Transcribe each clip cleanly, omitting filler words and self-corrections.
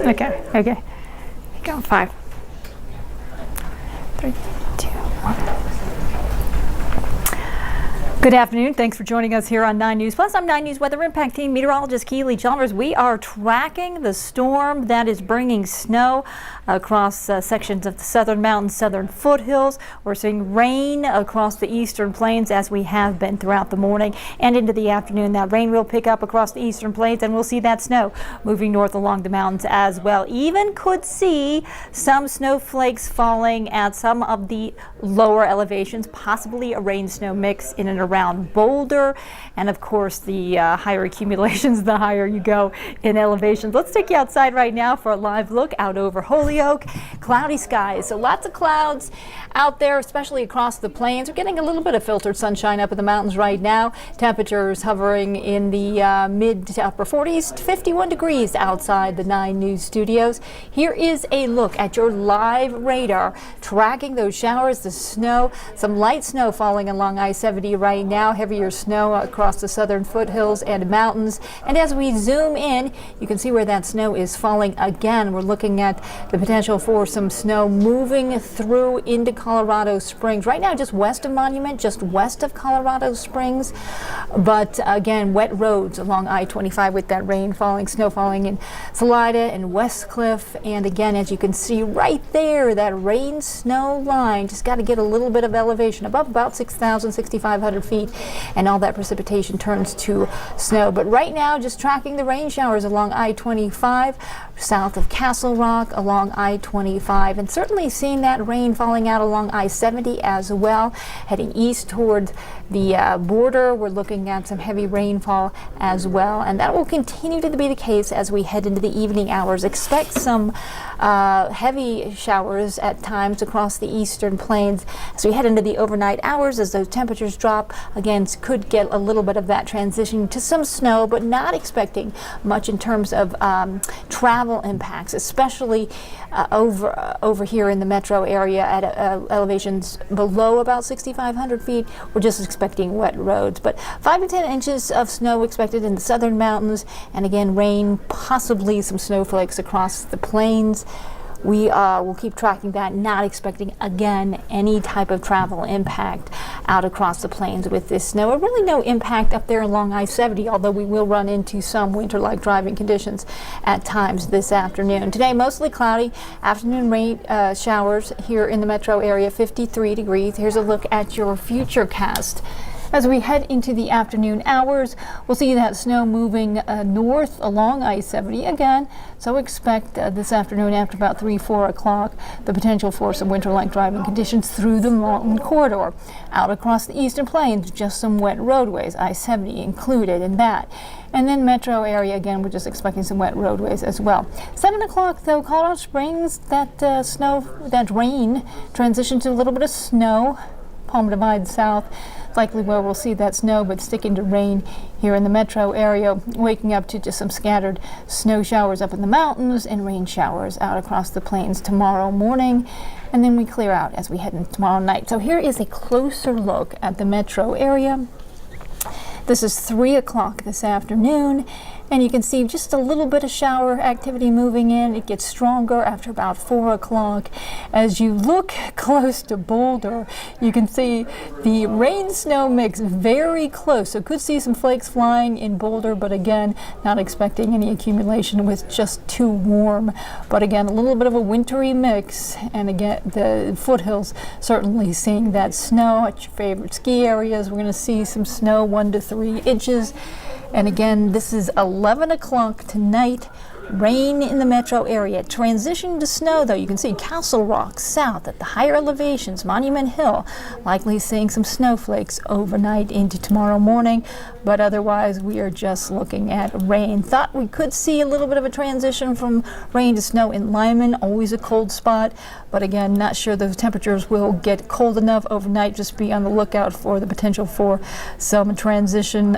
Okay. Go 5, 3, 2, 1. Good afternoon. Thanks for joining us here on 9 News Plus. I'm 9 News Weather Impact Team meteorologist Keely Chalmers. We are tracking the storm that is bringing snow across sections of the southern mountains, southern foothills. We're seeing rain across the eastern plains as we have been throughout the morning and into the afternoon. That rain will pick up across the eastern plains, and we'll see that snow moving north along the mountains as well. Even could see some snowflakes falling at some of the lower elevations, possibly a rain-snow mix in and around Boulder, and of course the higher accumulations, the higher you go in elevations. Let's take you outside right now for a live look out over Holyoke. Cloudy skies, so lots of clouds out there, especially across the plains. We're getting a little bit of filtered sunshine up in the mountains right now. Temperatures hovering in the mid to upper 40s to 51 degrees outside the 9 News studios. Here is a look at your live radar tracking those showers, the snow, some light snow falling along I-70 right now, heavier snow across the southern foothills and mountains. And as we zoom in, you can see where that snow is falling again. We're looking at the potential for some snow moving through into Colorado Springs. Right now, just west of Monument, just west of Colorado Springs. But again, wet roads along I-25 with that rain falling, snow falling in Salida and Westcliff. And again, as you can see right there, that rain-snow line just got to get a little bit of elevation above about 6,000, 6,500 feet, and all that precipitation turns to snow. But right now, just tracking the rain showers along I-25, south of Castle Rock, along I-25, and certainly seeing that rain falling out along I-70 as well. Heading east toward the border, we're looking at some heavy rainfall as well, and that will continue to be the case as we head into the evening hours. Expect some heavy showers at times across the eastern plains as we head into the overnight hours. As those temperatures drop, again, could get a little bit of that transition to some snow, but not expecting much in terms of travel impacts, especially over here in the metro area at elevations below about 6,500 feet. We're just expecting wet roads, but 5 to 10 inches of snow expected in the southern mountains, and again, rain, possibly some snowflakes across the plains. We will keep tracking that, not expecting, again, any type of travel impact out across the plains with this snow. Or really no impact up there along I-70, although we will run into some winter-like driving conditions at times this afternoon. Today, mostly cloudy, afternoon rain showers here in the metro area, 53 degrees. Here's a look at your futurecast. As we head into the afternoon hours, we'll see that snow moving north along I-70 again. So expect this afternoon after about 3, 4 o'clock the potential for some winter-like driving conditions through the mountain corridor. Out across the eastern plains, just some wet roadways, I-70 included in that. And then metro area, again, we're just expecting some wet roadways as well. 7 o'clock, though, Colorado Springs, that that rain transitioned to a little bit of snow. Palm Divide south, likely where we'll see that snow, but sticking to rain here in the metro area, waking up to just some scattered snow showers up in the mountains and rain showers out across the plains tomorrow morning. And then we clear out as we head into tomorrow night. So here is a closer look at the metro area. This is 3 o'clock this afternoon, and you can see just a little bit of shower activity moving in. It gets stronger after about 4 o'clock. As you look close to Boulder, you can see the rain-snow mix very close. So could see some flakes flying in Boulder, but again, not expecting any accumulation with just too warm. But again, a little bit of a wintry mix, and again, the foothills certainly seeing that snow. At your favorite ski areas, we're going to see some snow, 1 to 3 inches. And again, this is 11 o'clock tonight. Rain in the metro area. Transition to snow, though. You can see Castle Rock south at the higher elevations, Monument Hill, likely seeing some snowflakes overnight into tomorrow morning. But otherwise, we are just looking at rain. Thought we could see a little bit of a transition from rain to snow in Lyman, always a cold spot. But again, not sure those temperatures will get cold enough overnight. Just be on the lookout for the potential for some transition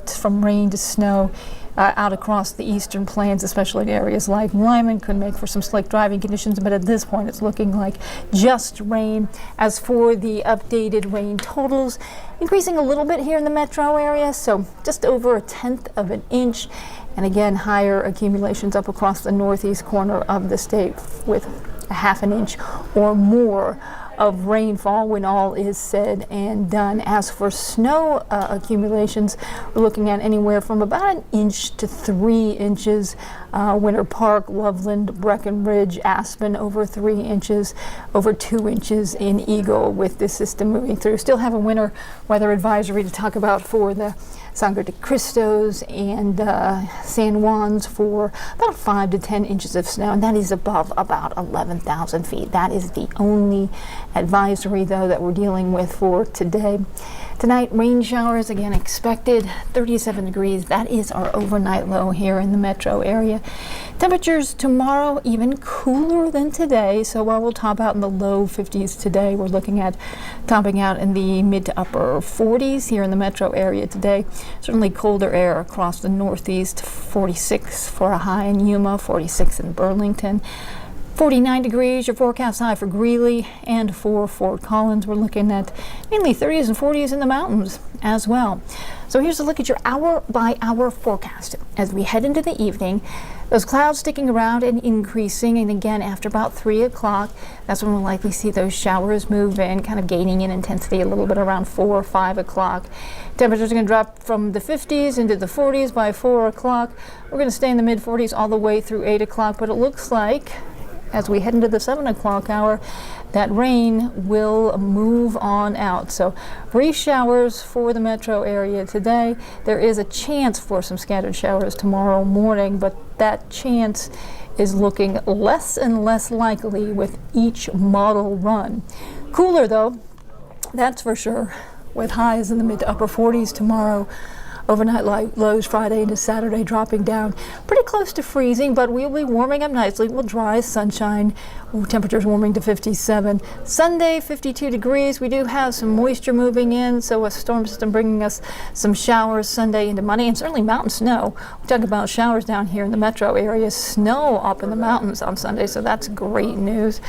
from rain to snow out across the eastern plains, especially in areas like Lyman. Could make for some slick driving conditions, but at this point it's looking like just rain. As for the updated rain totals, increasing a little bit here in the metro area, so just over 1/10 of an inch. and again higher accumulations up across the northeast corner of the state with a ½ an inch or more of rainfall when all is said and done. As for snow accumulations, we're looking at anywhere from about 1 inch to 3 inches. Winter Park, Loveland, Breckenridge, Aspen over 3 inches, over 2 inches in Eagle with this system moving through. Still have a winter weather advisory to talk about for the Sangre de Cristos and San Juans for about 5 to 10 inches of snow, and that is above about 11,000 feet. That is the only advisory, though, that we're dealing with for today. Tonight, rain showers again expected, 37 degrees. That is our overnight low here in the metro area. Temperatures tomorrow even cooler than today, so while we'll top out in the low 50s today, we're looking at topping out in the mid to upper 40s here in the metro area today. Certainly colder air across the northeast, 46 for a high in Yuma, 46 in Burlington. 49 degrees, your forecast high for Greeley, and for Fort Collins, we're looking at mainly 30s and 40s in the mountains as well. So here's a look at your hour-by-hour forecast. As we head into the evening, those clouds sticking around and increasing, and again after about 3 o'clock, that's when we'll likely see those showers move in, kind of gaining in intensity a little bit around 4 or 5 o'clock. Temperatures are going to drop from the 50s into the 40s by 4 o'clock. We're going to stay in the mid-40s all the way through 8 o'clock, but it looks like as we head into the 7 o'clock hour, that rain will move on out. So brief showers for the metro area today. There is a chance for some scattered showers tomorrow morning, but that chance is looking less and less likely with each model run. Cooler though, that's for sure, with highs in the mid to upper 40s tomorrow. Overnight lows Friday into Saturday dropping down pretty close to freezing, but we'll be warming up nicely. We'll dry, sunshine, temperatures warming to 57. Sunday, 52 degrees. We do have some moisture moving in, so a storm system bringing us some showers Sunday into Monday, and certainly mountain snow. We talk about showers down here in the metro area, snow up in the mountains on Sunday, so that's great news.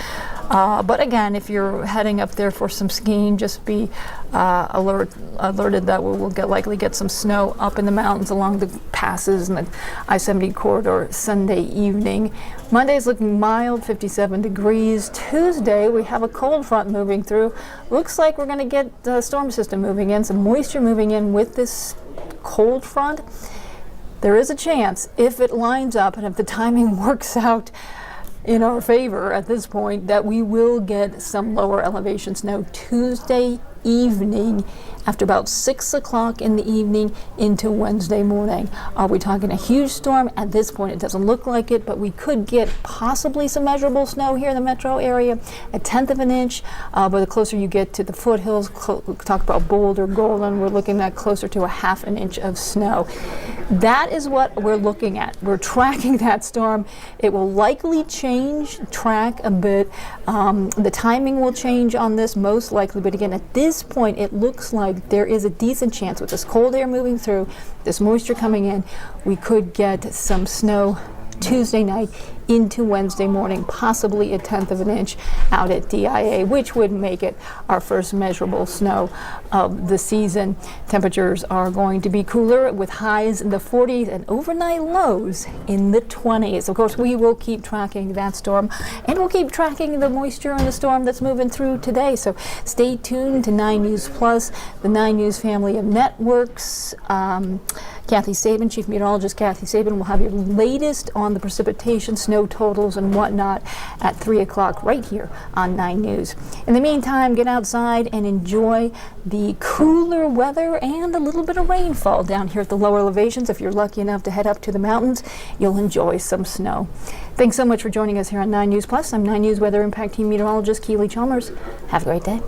But again, if you're heading up there for some skiing, just be alerted that we'll likely get some snow up in the mountains along the passes and the I-70 corridor Sunday evening. Monday's looking mild, 57 degrees. Tuesday, we have a cold front moving through. Looks like we're going to get the storm system moving in, some moisture moving in with this cold front. There is a chance, if it lines up and if the timing works out in our favor at this point, that we will get some lower elevation snow Tuesday evening after about 6 o'clock in the evening into Wednesday morning. Are we talking a huge storm? At this point, it doesn't look like it, but we could get possibly some measurable snow here in the metro area, 1/10 of an inch. But the closer you get to the foothills, talk about Boulder, Golden, we're looking at closer to 1/2 an inch of snow. That is what we're looking at. We're tracking that storm. It will likely track a bit. The timing will change on this most likely, but again, at this point, it looks like there is a decent chance with this cold air moving through, this moisture coming in, we could get some snow Tuesday night into Wednesday morning, possibly 1/10 of an inch out at DIA, which would make it our first measurable snow of the season. Temperatures are going to be cooler with highs in the 40s and overnight lows in the 20s. Of course, we will keep tracking that storm, and we'll keep tracking the moisture in the storm that's moving through today. So stay tuned to 9 News Plus, the 9 News family of networks. Kathy Sabin, Chief Meteorologist Kathy Sabin, will have your latest on the precipitation, snow totals, and whatnot at 3 o'clock right here on 9 News. In the meantime, get outside and enjoy the cooler weather and a little bit of rainfall down here at the lower elevations. If you're lucky enough to head up to the mountains, you'll enjoy some snow. Thanks so much for joining us here on 9 News Plus. I'm 9 News Weather Impact Team Meteorologist Keely Chalmers. Have a great day.